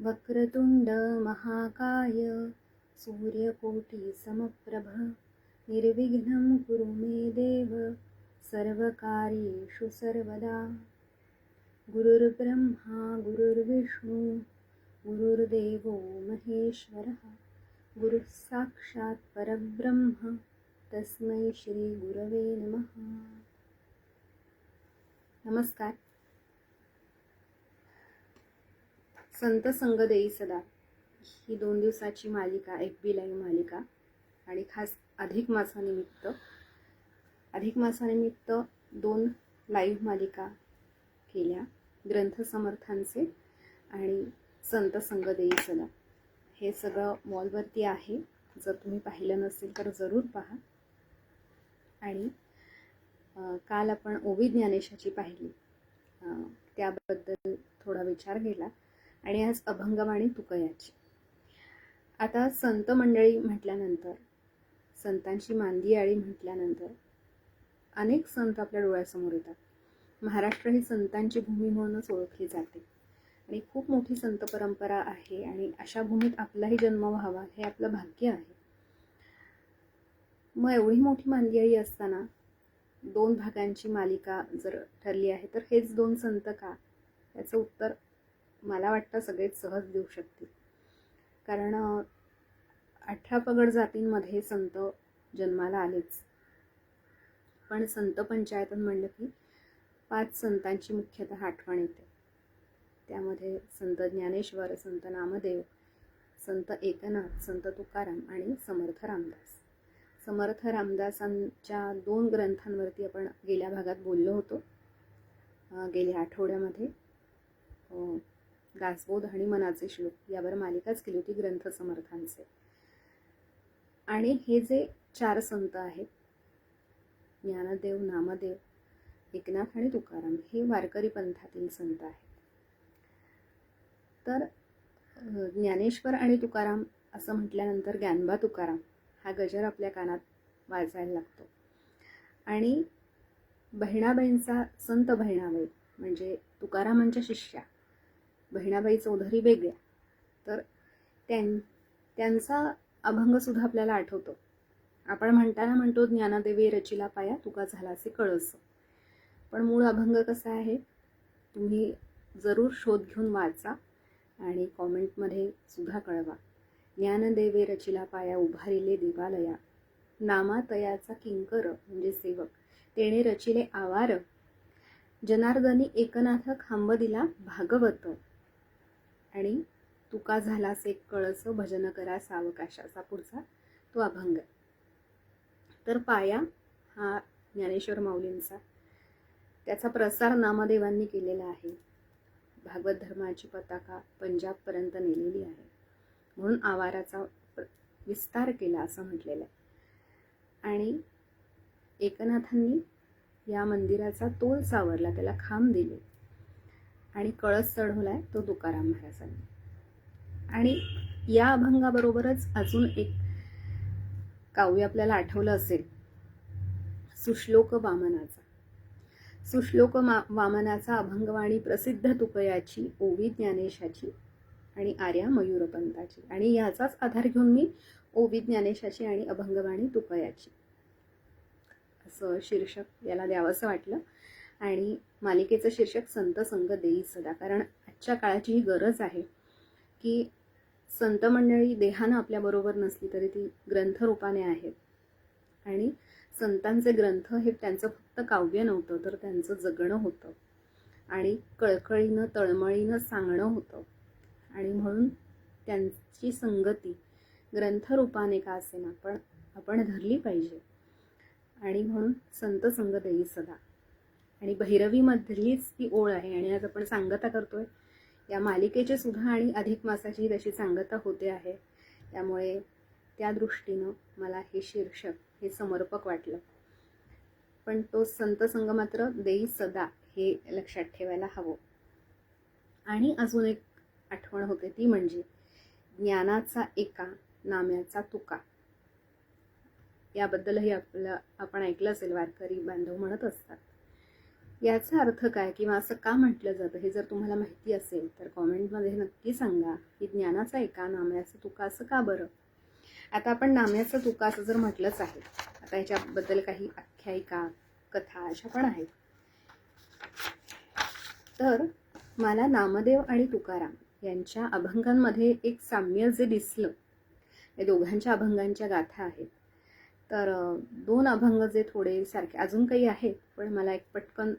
वक्रतुंड महाकाय सूर्यकोटि समप्रभ निर्विघ्नं कुरु मे देव सर्वकार्येषु सर्वदा। गुरुर्ब्रह्मा गुरुर्विष्णू गुरुर्देवो महेश्वरः गुरुः साक्षात् परब्रह्म तस्मै श्री गुरवे नमः। नमस्कार। संत संग देई सदा ही 2 दिवसाची मालिका, FB लाईव्ह मालिका आणि खास अधिक मासानिमित्त 2 लाईव्ह मालिका केल्या, ग्रंथ समर्थांचे आणि संत संग देई सदा। हे सगळं वॉलवरती आहे, जर तुम्ही पाहिलं नसेल तर जरूर पहा। आणि काल आपण ओवी ज्ञानेशाची पाहिली, त्याबद्दल थोडा विचार केला आणि आज अभंगवाणी तुकयाची। आता संत मंडळी म्हटल्यानंतर, संतांची मांदियाळी म्हटल्यानंतर अनेक संत आपल्या डोळ्यासमोर येतात। महाराष्ट्र ही संतांची भूमी म्हणूनच ओळखली जाते आणि खूप मोठी संत परंपरा आहे आणि अशा भूमीत आपलाही जन्म व्हावा हे आपलं भाग्य आहे। मग एवढी मोठी मांदियाळी असताना 2 भागांची मालिका जर ठरली आहे तर हेच 2 संत का? याचं उत्तर मला वाटतं सगळेच सहज देऊ शकतील। कारण 18 पगड जातींमध्ये संत जन्माला आलेच, पण संत पंचायतन म्हणलं की 5 संतांची मुख्यतः आठवण येते। त्यामध्ये संत ज्ञानेश्वर, संत नामदेव, संत एकनाथ, संत तुकाराम आणि समर्थ रामदास। समर्थ रामदासांच्या 2 ग्रंथांवरती आपण गेल्या भागात बोललो होतो। गेल्या आठवड्यामध्ये दासबोध आणि मनाचे श्लोक यावर मालिकाच केली होती ग्रंथ समर्थांचे। आणि हे जे 4 संत आहेत, ज्ञानदेव, नामदेव, एकनाथ आणि तुकाराम, हे वारकरी पंथातील संत आहेत। तर ज्ञानेश्वर आणि तुकाराम असं म्हटल्यानंतर ज्ञानबा तुकाराम हा गजर आपल्या कानात वाजायला लागतो। आणि बहिणाबाईंचा संत बहिणाबाई म्हणजे तुकारामांच्या शिष्या बहिणाबाई चौधरी वेगळ्या, तर त्यांचा अभंगसुद्धा आपल्याला आठवतो। आपण म्हणतो ज्ञानदेवे रचिला पाया तुका झालासे कळस, पण मूळ अभंग कसा आहे तुम्ही जरूर शोध घेऊन वाचा आणि कॉमेंटमध्ये सुद्धा कळवा। ज्ञानदेवे रचिला पाया उभारिले देवालया, नामातयाचा किंकर म्हणजे सेवक, तेणे रचिले आवार, जनार्दनी एकनाथ खांब दिला भागवत, आणि तुका झालासे कळस भजन करा सावकाशाचा पुढचा तो अभंग। तर पाया हा ज्ञानेश्वर माऊलींचा, त्याचा प्रसार नामदेवांनी केलेला आहे। भागवत धर्माची पताका पंजाबपर्यंत नेलेली आहे, म्हणून आवाराचा विस्तार केला असं म्हटलेलं आहे। आणि एकनाथांनी या मंदिराचा तोल सावरला, त्याला खांब दिले आणि कळस चढवलाय तो तुकाराम महाराजांनी। आणि या अभंगाबरोबरच अजून एक काव्य आपल्याला आठवलं असेल, सुश्लोक वामनाचा। सुश्लोक वामनाचा अभंगवाणी प्रसिद्ध तुकयाची, ओवी ज्ञानेशाची आणि आर्या मयूरपंताची, आणि याचाच आधार घेऊन मी ओवी ज्ञानेशाची आणि अभंगवाणी तुकयाची असं शीर्षक याला द्यावंसं वाटलं। आणि मालिकेचं शीर्षक संत संग देई सदा, कारण आजच्या काळाची ही गरज आहे की संत मंडळी देहानं आपल्याबरोबर नसली तरी ती ग्रंथरूपाने आहेत। आणि संतांचे ग्रंथ हे त्यांचं फक्त काव्य नव्हतं, तर त्यांचं जगणं होतं आणि कळकळीनं तळमळीनं सांगणं होतं। आणि म्हणून त्यांची संगती ग्रंथरूपाने का असेना पण आपण धरली पाहिजे। आणि म्हणून संत संग देई सदा, आणि भैरवीमधलीच ती ओळ आहे। आणि आज आपण सांगता करतोय या मालिकेची सुद्धा, आणि अधिक मासाची तशी सांगता होते आहे, त्यामुळे त्या दृष्टीनं मला हे शीर्षक हे समर्पक वाटलं। पण तो संत संग मात्र देई सदा हे लक्षात ठेवायला हवं। आणि अजून एक आठवण होते ती म्हणजे ज्ञानाचा एका नाम्याचा तुका, याबद्दलही आपण ऐकलं असेल, वारकरी बांधव म्हणत असतात याचा अर्थ काय किंवा असं का म्हटलं जातं हे जर तुम्हाला माहिती असेल तर कॉमेंटमध्ये नक्की सांगा की ज्ञानाचा एका नाम्याचं तुका असं का बरं. आता आपण नाम्याचं तुका असं जर म्हटलंच आहे, आता ह्याच्याबद्दल काही आख्यायिका कथा अशा पण आहेत. तर मला नामदेव आणि तुकाराम यांच्या अभंगांमध्ये एक साम्य जे दिसलं, या दोघांच्या अभंगांच्या गाथा आहेत. तर दोन अभंग जे थोडे सारखे अजून काही आहेत, पण मला एक पटकन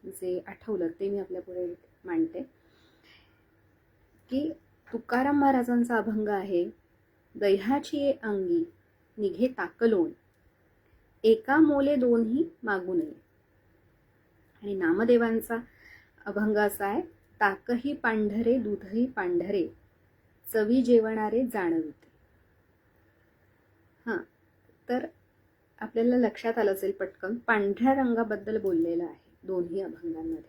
जे आठवलं ते मी आपल्यापुढे मांडते. की तुकाराम महाराजांचा अभंग आहे, दह्याची अंगी निघे ताकलोण, एका मोले दोन्ही मागू नये. आणि नामदेवांचा अभंग असा आहे, ताकही पांढरे दूधही पांढरे, चवी जेवणारे जाणविते. हां, तर आपल्याला लक्षात आलं असेल पटकन पांढऱ्या रंगाबद्दल बोललेलं आहे दोन्ही अभंगांमध्ये.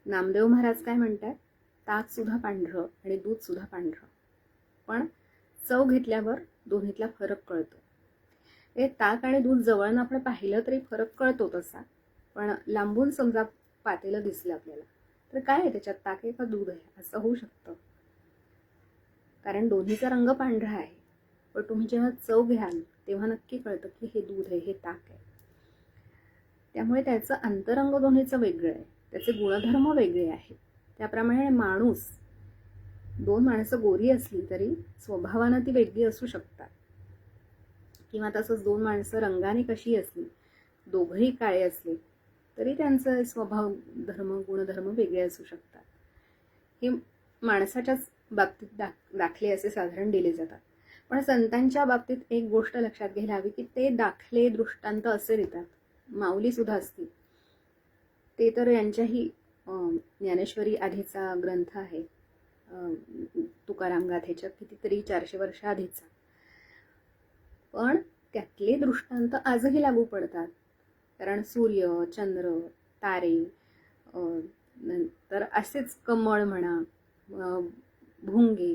नामदेव महाराज काय म्हणतात, ताक सुद्धा पांढरं आणि दूध सुद्धा पांढरं, पण चव घेतल्यावर दोन्हीतला फरक कळतो. हे ताक आणि दूध जवळनं आपण पाहिलं तरी फरक कळतो तसा, पण लांबून समजा पातेलं दिसलं आपल्याला तर काय आहे त्याच्यात, ताक आहे का दूध आहे असं होऊ शकतं. कारण दोन्हीचा रंग पांढरा आहे, पण तुम्ही जेव्हा चव घ्याल तेव्हा नक्की कळतं की हे दूध आहे, हे ताक आहे. त्यामुळे त्याचं अंतरंग दोन्हीचं वेगळं आहे, त्याचे गुणधर्म वेगळे आहेत. त्याप्रमाणे माणूस, दोन माणसं गोरी असली तरी स्वभावानं ती वेगळी असू शकतात, किंवा तसंच दोन माणसं रंगाने कशी असली, दोघंही काळे असले तरी त्यांचं स्वभाव धर्म गुणधर्म वेगळे असू शकतात. हे माणसाच्याच बाबतीत दाखले असे साधारण दिले जातात. पण संतांच्या बाबतीत एक गोष्ट लक्षात घ्यायला हवी की ते दाखले दृष्टांत असे देतात. माऊली सुद्धा असतील, ते तर यांच्याही ज्ञानेश्वरी आधीचा ग्रंथ आहे, तुकाराम गाथेच्या कितीतरी 400 वर्ष आधीचा, पण त्यातले दृष्टांत आजही लागू पडतात. कारण सूर्य, चंद्र, तारे, नंतर असेच कमळ म्हणा, भुंगे,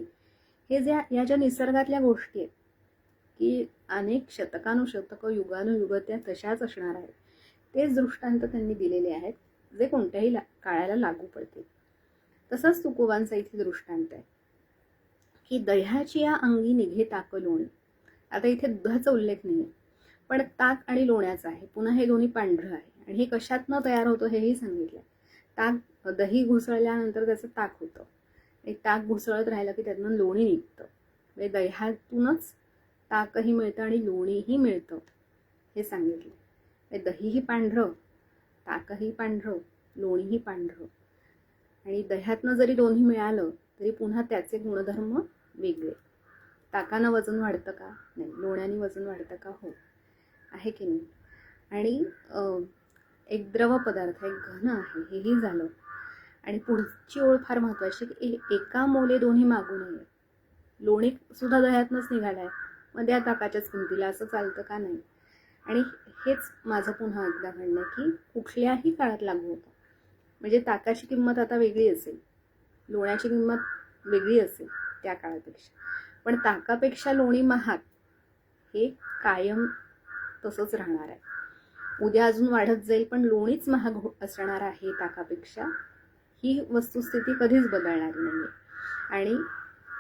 हे या ज्या निसर्गातल्या गोष्टी आहेत की अनेक शतकानुशतकं युगानुयुग त्या तशाच असणार आहेत, तेच दृष्टांत त्यांनी दिलेले आहेत जे कोणत्याही काळाला लागू पडतील. तसंच तुकोबांचा इथे दृष्टांत आहे की दह्याची या अंगी निघे ताक लोणी. आता इथे दुधाचा उल्लेख नाही आहे, पण ताक आणि लोण्याचा आहे. पुन्हा हे दोन्ही पांढरं आहे आणि हे कशातनं तयार होतं हेही सांगितलं. ताक, दही घुसळल्यानंतर त्याचं ताक होतं, आणि ताक घुसळत राहिलं की त्यातनं लोणी निघतं. म्हणजे दह्यातूनच ताकही मिळतं आणि लोणीही मिळतं हे सांगितलं. दहीही पांढरं, ताकही पांढरं, लोणीही पांढरं. आणि दह्यातनं जरी दोन्ही मिळालं तरी पुन्हा त्याचे गुणधर्म वेगळे. ताकानं वजन वाढतं का? नाही. लोण्याने वजन वाढतं का? हो. आहे की नाही. आणि एक द्रव पदार्थ, एक घन आहे, हेही झालं. आणि पुढची ओळ फार महत्त्वाची की एका मोले दोन्ही मागू नये. लोणी सुद्धा दह्यातनंच निघालाय, मग त्या ताकाच्याच किमतीला असं चालतं का? नाही. आणि हेच माझं पुन्हा एकदा म्हणणं की कुठल्याही काळात लागू होतं. म्हणजे ताकाची किंमत आता वेगळी असेल, लोण्याची किंमत वेगळी असेल त्या काळापेक्षा, पण ताकापेक्षा लोणी महाग हे कायम तसंच राहणार आहे. उद्या अजून वाढत जाईल, पण लोणीच महाग असणार आहे ताकापेक्षा, ही वस्तुस्थिती कधीच बदलणारी नाही. आणि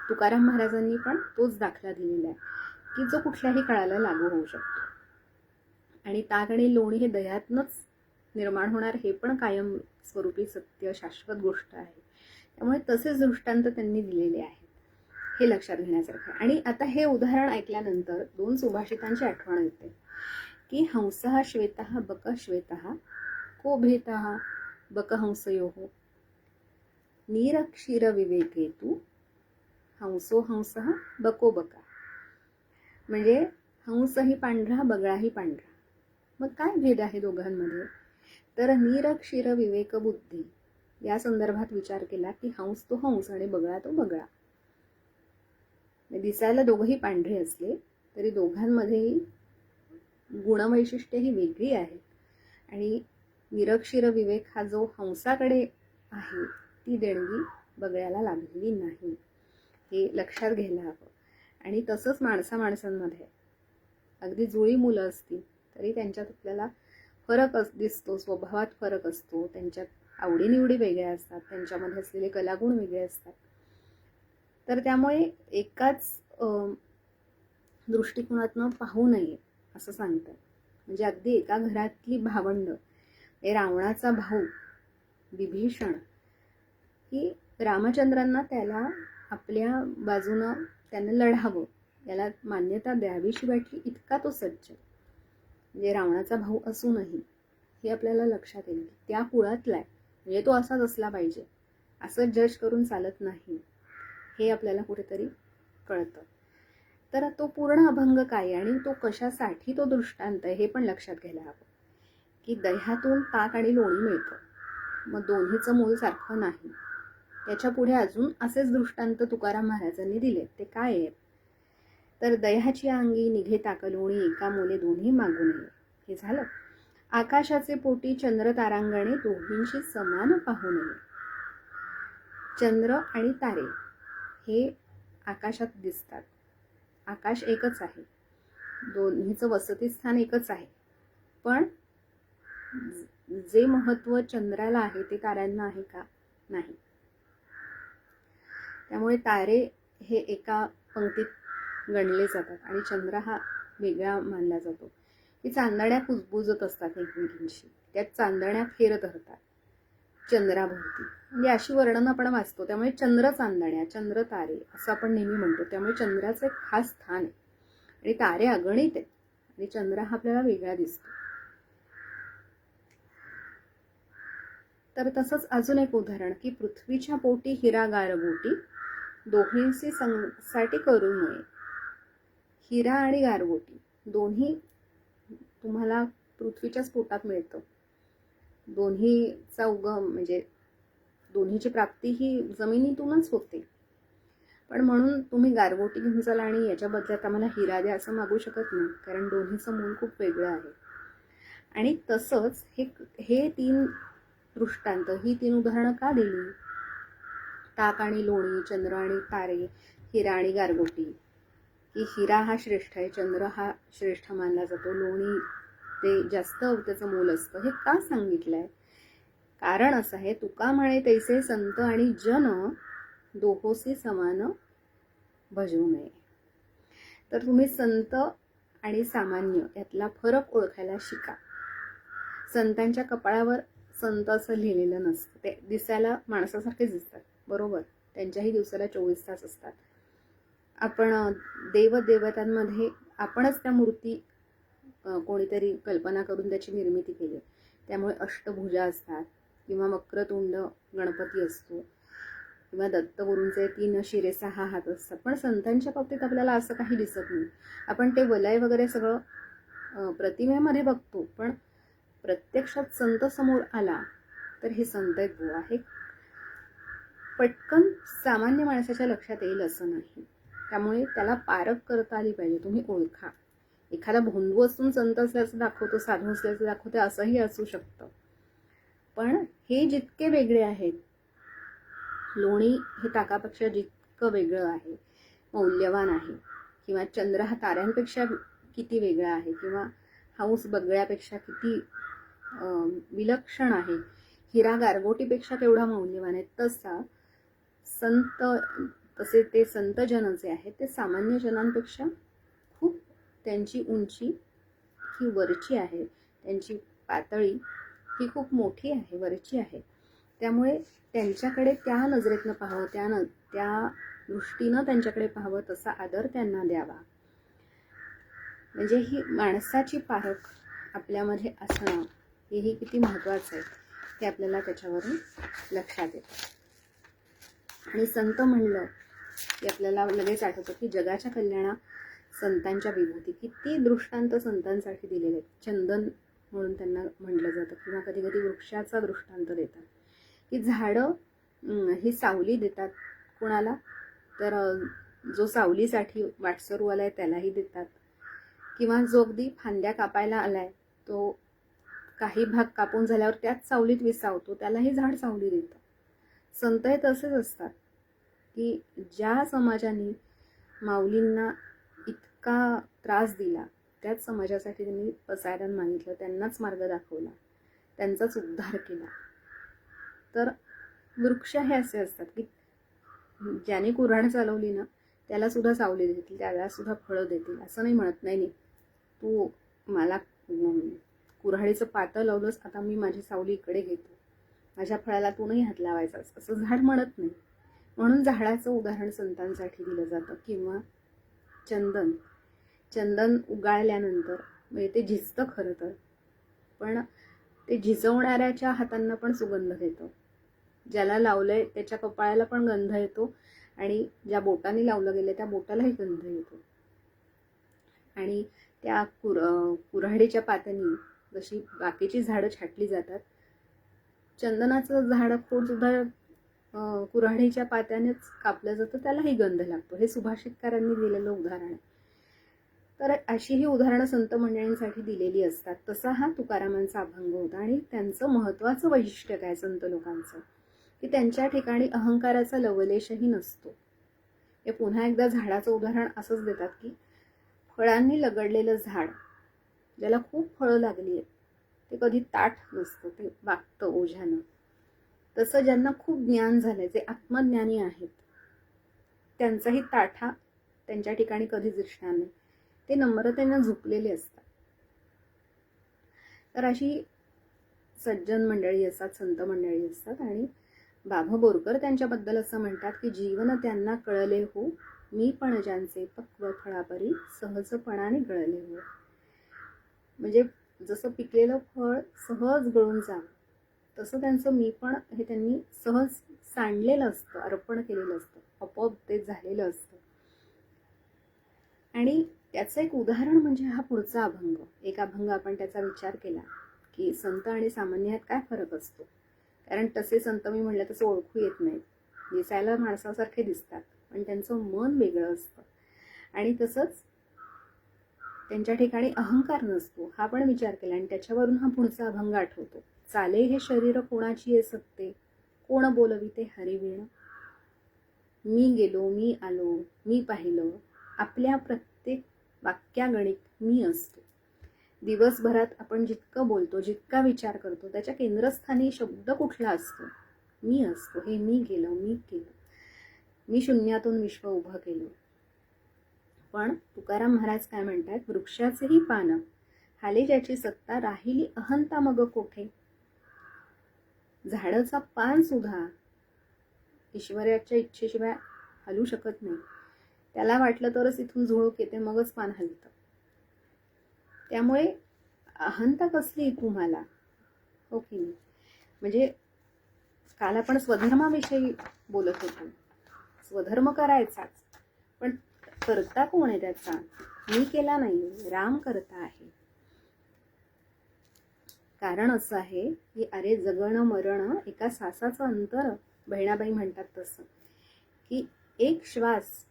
तुकाराम महाराजांनी पण तोच दाखला दिलेला आहे की जो कुठल्याही काळाला लागू होऊ शकतो. आणि ताक आणि लोणी हे दह्यातनंच निर्माण होणार, हे पण कायम स्वरूपी सत्य शाश्वत गोष्ट आहे. त्यामुळे तसेच दृष्टांत त्यांनी दिलेले आहेत, हे लक्षात घेण्यासारखं. आणि आता हे उदाहरण ऐकल्यानंतर दोन सुभाषितांची आठवण येते की हंसः श्वेतः बक श्वेतः को भेतः बक हंसयोः, नीरक्षीर विवेकेतु हंसो हंसः बको बका. म्हणजे हंसही पांढरा, बगळाही पांढरा. मग काय भेद आहे दोघांमध्ये? तर नीरक्षीर विवेक बुद्धी या संदर्भात विचार केला की हंस तो हंस आणि बगळा तो बगळा. दिसायला दोघंही पांढरे असले तरी दोघांमध्येही गुणवैशिष्ट्ये ही वेगळी आहेत. आणि निरक्षीर विवेक हा जो हंसाकडे आहे ती देणगी बगळ्याला लागलेली नाही, हे लक्षात घ्यायला हवं. आणि तसंच माणसांमध्ये अगदी जुळी मुलं असतील तरी त्यांच्यात आपल्याला फरक दिसतो, स्वभावात फरक असतो, त्यांच्यात आवडीनिवडी वेगळ्या असतात, त्यांच्यामध्ये असलेले कलागुण वेगळे असतात. तर त्यामुळे एकाच दृष्टिकोनातनं पाहू नये असं सांगतात. म्हणजे अगदी एका घरातली भावंड, रावणाचा भाऊ विभीषण, की रामचंद्रांना त्याला आपल्या बाजूनं त्यानं लढावं, याला मान्यता द्यावीशी वाटली, इतका तो सज्ज. म्हणजे रावणाचा भाऊ असूनही हे आपल्याला लक्षात येईल की त्या कुळातला आहे, म्हणजे तो असाच असला पाहिजे, असं जज करून चालत नाही, हे आपल्याला कुठेतरी कळतं. तर तो पूर्ण अभंग काय आणि तो कशासाठी तो दृष्टांत आहे हे पण लक्षात घ्यायला हवं. की दह्यातून ताक आणि लोणी मिळतं, मग दोन्हीचं मूल सारखं नाही. त्याच्या पुढे अजून असेच दृष्टांत तुकाराम महाराजांनी दिले. ते काय आहेत? तर दह्याची अंगी निघे ताक लोणी, एका मोले दोन्ही मागू नये. हे झालं. आकाशाचे पोटी चंद्र तारांगणे, दोघींशी समान पाहू नये. चंद्र आणि तारे हे आकाशात दिसतात. आकाश एकच आहे, दोन्हीचं वसतिस्थान एकच आहे, पण जे महत्त्व चंद्राला आहे ते ताऱ्यांना आहे का? नाही. त्यामुळे तारे हे एका पंक्तीत गणले जातात आणि चंद्र हा वेगळा मानला जातो. की चांदण्या कुजबुजत असतात एकमेकींशी, त्यात चांदण्या फेरत राहतात चंद्राभोवती. म्हणजे अशी वर्णन आपण वाचतो. त्यामुळे चंद्र चांदण्या, चंद्र तारे असं आपण नेहमी म्हणतो. त्यामुळे चंद्राचं एक खास स्थान आहे आणि तारे अगणित आहेत आणि चंद्र हा आपल्याला वेगळा दिसतो. तर तसंच अजून एक उदाहरण की पृथ्वीच्या पोटी हिरा गारगोटी, दोघींशी साठी करू नये. हिरा आणि गारगोटी दोन्ही तुम्हाला पृथ्वीच्याच पोटात मिळतं. दोन्हीचा उगम म्हणजे दोन्हीची प्राप्ती ही जमिनीतूनच होते. पण म्हणून तुम्ही गारगोटी घेऊन चाला आणि याच्या बदल्यात आम्हाला हिरा द्या असं मागू शकत नाही, कारण दोन्हीचं मूल खूप वेगळं आहे. आणि तसंच हे तीन दृष्टांत, ही तीन उदाहरणं का दिली? ताक आणि लोणी, चंद्र आणि तारे, हिरा आणि गारगोटी. की हिरा हा श्रेष्ठ आहे, चंद्र हा श्रेष्ठ मानला जातो, लोणी ते जास्त त्याचं मोल असतं. हे का सांगितलंय? कारण असं आहे, तुका म्हणे तैसे संत आणि जन, दोहोसी समान भजवू नये. तर तुम्ही संत आणि सामान्य यातला फरक ओळखायला शिका. संतांच्या कपाळावर संत असं लिहिलेलं नसतं. ते दिसायला माणसासारखेच दिसतात, बरोबर. त्यांच्याही दिवसाला 24 तास असतात. आपण देवदेवतांमध्ये आपणच त्या मूर्ती कोणीतरी कल्पना करून त्याची निर्मिती केली. त्यामुळे अष्टभुजा असतात किंवा वक्रतुंड गणपती असतो किंवा दत्तगुरूंचे 3 शिरे 6 हात असतात. पण संतांच्या बाबतीत आपल्याला असं काही दिसत नाही. आपण ते वलय वगैरे सगळं प्रतिमेमध्ये बघतो, पण प्रत्यक्षात संत समोर आला तर हे संत आहेत बुवा, हे पटकन सामान्य माणसाच्या लक्षात येईल असं नाही. त्यामुळे त्याला पारख करता आली पाहिजे. तुम्ही ओळखा. एखादा भोंदू असून संत असल्याचं दाखवतो, साधू असल्याचं दाखवतो, असंही असू शकतं. पण हे जितके वेगळे आहेत, लोणी हे ताकापेक्षा जितकं वेगळं आहे, मौल्यवान आहे, किंवा चंद्र हा ताऱ्यांपेक्षा किती वेगळा आहे, किंवा हाऊस बगळ्यापेक्षा किती विलक्षण आहे, हिरा गारगोटीपेक्षा केवढा मौल्यवान आहे, तसा संत, तसे ते संत जन जे आहेत ते सामान्य जनांपेक्षा खूप त्यांची उंची ही वरची आहे, त्यांची पातळी ही खूप मोठी आहे, वरची आहे. त्यामुळे त्यांच्याकडे त्या नजरेतनं पाहावं, त्या दृष्टीनं त्यांच्याकडे पाहावं, तसा आदर त्यांना द्यावा. म्हणजे ही माणसाची पारख आपल्यामध्ये असणं हेही किती महत्त्वाचं आहे हे आपल्याला त्याच्यावरून लक्षात येतं. आणि संत म्हणलं की आपल्याला लगेच आठवतं की जगाच्या कल्याणा संतांच्या विभूती. किती दृष्टांत संतांसाठी दिलेले आहेत. चंदन म्हणून त्यांना म्हटलं जातं, किंवा कधी कधी वृक्षाचा दृष्टांत देतात की झाडं ही सावली देतात कुणाला, तर जो सावलीसाठी वाटसरू आलाय त्यालाही देतात, किंवा जो अगदी फांद्या कापायला आलाय तो काही भाग कापून झाल्यावर त्याच सावलीत विसावतो, त्यालाही झाड सावली देतं. संत हे तसेच असतात की ज्या समाजाने माऊलींना इतका त्रास दिला भलत्याच समाजासाठी त्यांनी पसायदान मागितलं, त्यांनाच मार्ग दाखवला, त्यांचाच उद्धार केला. तर वृक्ष हे असे असतात की ज्याने कुऱ्हाड चालवली ना त्याला सुद्धा सावली देतील, त्याला सुद्धा फळं देतील. असं नाही म्हणत, नाही तू मला कुऱ्हाडीचं पातं लावलंस, आता मी माझी सावली इकडे घेतो, माझ्या फळाला तू नाही हात लावायचास, असं झाड म्हणत नाही. म्हणून झाडाचं उदाहरण संतांसाठी दिलं जातं. किंवा चंदन उगाळल्यानंतर म्हणजे ते झिजतं खरं तर, पण ते झिजवणाऱ्याच्या हातांना पण सुगंध देतं. ज्याला लावलंय त्याच्या कपाळाला पण गंध येतो आणि ज्या बोटाने लावलं गेलं त्या बोटालाही गंध येतो. आणि त्या कुऱ्हाडीच्या पात्यांनी जशी बाकीची झाडं छाटली जातात, चंदनाचं झाड खोड सुद्धा कुऱ्हाडीच्या पात्यानेच कापलं जातं, त्यालाही गंध लागतो. हे सुभाषितकारांनी दिलेलं उदाहरण आहे. तर अशी ही उदाहरणं संत मंडळींसाठी दिलेली असतात. तसा हा तुकारामांचा अभंग होता. आणि त्यांचं महत्त्वाचं वैशिष्ट्य काय संत लोकांचं, की त्यांच्या ठिकाणी अहंकाराचा लवलेशही नसतो. हे पुन्हा एकदा झाडाचं उदाहरण असंच देतात की फळांनी लगडलेलं झाड, ज्याला खूप फळं लागली आहेत, ते कधी ताठ नसतं, ते वागतं ओझ्यानं. तसं ज्यांना खूप ज्ञान झालंय, जे आत्मज्ञानी आहेत, त्यांचाही ताठा त्यांच्या ठिकाणी कधीच दिसणार नाही. ते नम्रतेनं झुकलेले असतात. तर अशी सज्जन मंडळी असतात, संत मंडळी असतात. आणि बाबा बोरकर त्यांच्याबद्दल असं म्हणतात की जीवन त्यांना कळले हो, मी पण ज्यांचे पक्व फळापरी सहजपणाने गळले हो. म्हणजे जसं पिकलेलं फळ सहज गळून जावं, तसं त्यांचं मी पण हे त्यांनी सहज सांडलेलं असतं, अर्पण केलेलं असतं, आपोआप ते झालेलं असतं. आणि त्याचं एक उदाहरण म्हणजे हा पुढचा अभंग. एक अभंग आपण त्याचा विचार केला की संत आणि सामान्य ह्यात काय फरक असतो. कारण तसे संत मी म्हणलं तसं ओळखू येत नाहीत, दिसायला माणसासारखे दिसतात, पण त्यांचं मन वेगळं असतं. आणि तसंच त्यांच्या ठिकाणी अहंकार नसतो, हा पण विचार केला. आणि त्याच्यावरून हा पुढचा अभंग आठवतो. चाले हे शरीर कोणाची ये सत्ते, कोण बोलविते हरिवीण. मी गेलो, मी आलो, मी पाहिलं, आपल्या प्रत्येक वाक्यागणिक मी असतो. दिवसभरात आपण जितकं बोलतो, जितका विचार करतो, त्याच्या केंद्रस्थानी शब्द कुठला असतो? मी असतो. हे मी केलं, मी केलं, मी शून्यातून विश्व उभं केलं. पण तुकाराम महाराज काय म्हणतात, वृक्षाचेही पान हाले ज्याची सत्ता, राहिली अहंता मग कोठे. झाडाचा पान सुद्धा ईश्वराच्या इच्छेशिवाय हलू शकत नाही. त्याला वाटलं तरच इथून झुळूक येते, मगच पान हलतं. त्यामुळे अहंता कसली तुम्हाला, हो की नाही. म्हणजे काल आपण स्वधर्माविषयी बोलत होतो. स्वधर्म करायचाच, पण करता कोण आहे त्याचा? मी केला नाही, राम करता आहे. कारण असं आहे की अरे जगणं मरण एका श्वासाचं अंतर, बहिणाबाई म्हणतात तसं, की एक श्वास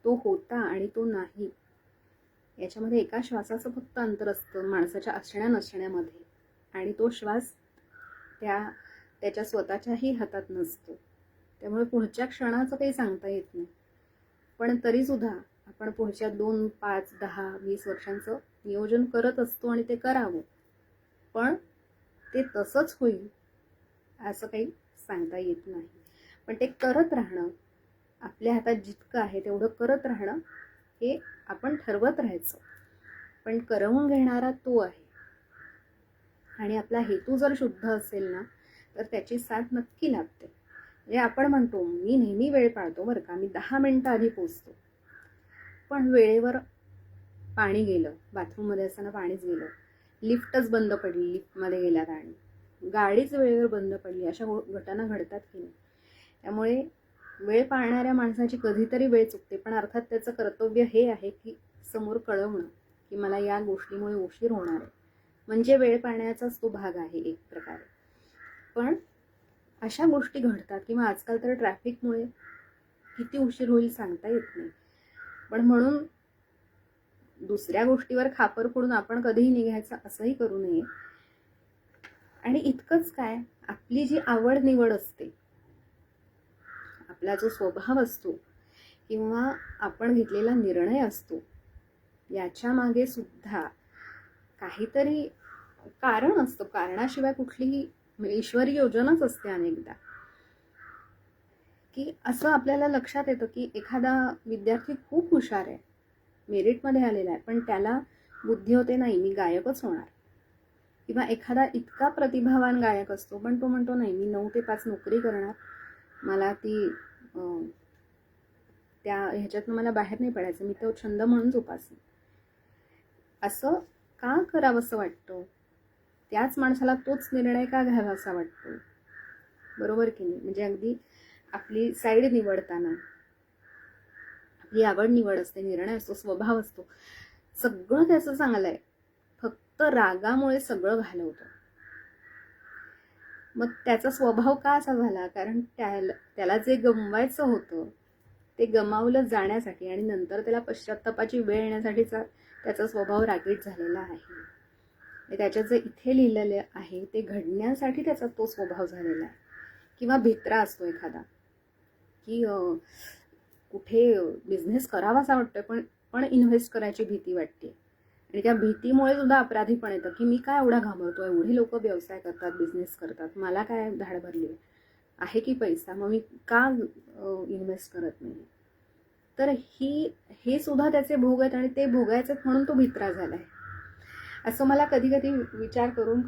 तो होता आणि तो नाही, याच्यामध्ये एका श्वासाचं फक्त अंतर असतं माणसाच्या असण्या नसण्यामध्ये. आणि तो श्वास त्याच्या स्वतःच्याही हातात नसतो. त्यामुळे पुढच्या क्षणाचं काही सांगता येत नाही. पण तरीसुद्धा आपण पुढच्या 2, 5, 10, 20 वर्षांचं नियोजन करत असतो आणि ते करावं. पण ते तसंच होईल असं काही सांगता येत नाही. पण ते करत राहणं, आपल्या हातात जितकं आहे तेवढं करत राहणं, हे आपण ठरवत राहायचं. पण करवून घेणारा तो आहे. आणि आपला हेतू जर शुद्ध असेल ना, तर त्याची साथ नक्की लागते. म्हणजे आपण म्हणतो मी नेहमी वेळ पाळतो बरं का, मी 10 मिनिटं आधी पोचतो. पण वेळेवर पाणी गेलं, बाथरूममध्ये असताना पाणीच गेलं, लिफ्टच बंद पडली, लिफ्टमध्ये गेल्यात आणि गाडीच वेळेवर बंद पडली, अशा घटना घडतात की नाही. त्यामुळे वेळ पाळणाऱ्या माणसाची कधीतरी वेळ चुकते. पण अर्थात त्याचं कर्तव्य हे आहे की समोर कळवणं की मला या गोष्टीमुळे उशीर होणार आहे. म्हणजे वेळ पाळण्याचाच तो भाग आहे एक प्रकारे. पण अशा गोष्टी घडतात. किंवा आजकाल तर ट्रॅफिकमुळे किती उशीर होईल सांगता येत नाही. पण म्हणून दुसऱ्या गोष्टीवर खापर फोडून आपण कधीही निघायचं असंही करू नये. आणि इतकंच काय, आपली जी आवड निवड असते, आपला जो स्वभाव असतो किंवा आपण घेतलेला निर्णय असतो, याच्या मागे सुद्धा काहीतरी कारण असतं. कारणाशिवाय कुठलीही ईश्वरी योजनाच असते अनेकदा. की असं आपल्याला लक्षात येतं की एखादा विद्यार्थी खूप हुशार आहे, मेरिटमध्ये आलेला आहे, पण त्याला बुद्धी होते नाही मी गायकच होणार. किंवा एखादा इतका प्रतिभावान गायक असतो पण तो म्हणतो नाही मी 9 ते 5 नोकरी करणार, मला ती त्या ह्याच्यातनं मला बाहेर नाही पडायचं, मी तो छंद म्हणून जोपासेन. असं का करावंसं वाटतं? त्याच माणसाला तोच निर्णय का घ्यावा असा वाटतो? बरोबर की नाही? म्हणजे अगदी आपली साईड निवडताना आपली आवड निवड असते, निर्णय असतो, स्वभाव असतो, सगळं त्याचं चांगलं आहे, फक्त रागामुळे सगळं घालवतं. मग त्याचा स्वभाव का असा झाला? कारण त्याला जे गमवायचं होतं ते गमावलं जाण्यासाठी आणि नंतर त्याला पश्चात्तापाची वेळ येण्यासाठीचा त्याचा स्वभाव रागीट झालेला आहे. त्याच्यात जे इथे लिहिलेले आहे ते घडण्यासाठी त्याचा तो स्वभाव झालेला आहे. किंवा भित्रा असतो एखादा की कुठे बिझनेस करावासा वाटतोय पण इन्व्हेस्ट करायची भीती वाटते आणि त्या भीतीमुळे सुद्धा अपराधीपण येतं की मी काय एवढा घाबरतो, एवढी लोक व्यवसाय करतात, बिझनेस करतात, मला काय धाड भरली आहे की पैसा, मग मी का इन्व्हेस्ट करत नाही. तर हे सुद्धा त्याचे भोग आहेत आणि ते भोगायचे म्हणून तो भित्रा झालाय. असं मला कधी कधी विचार करून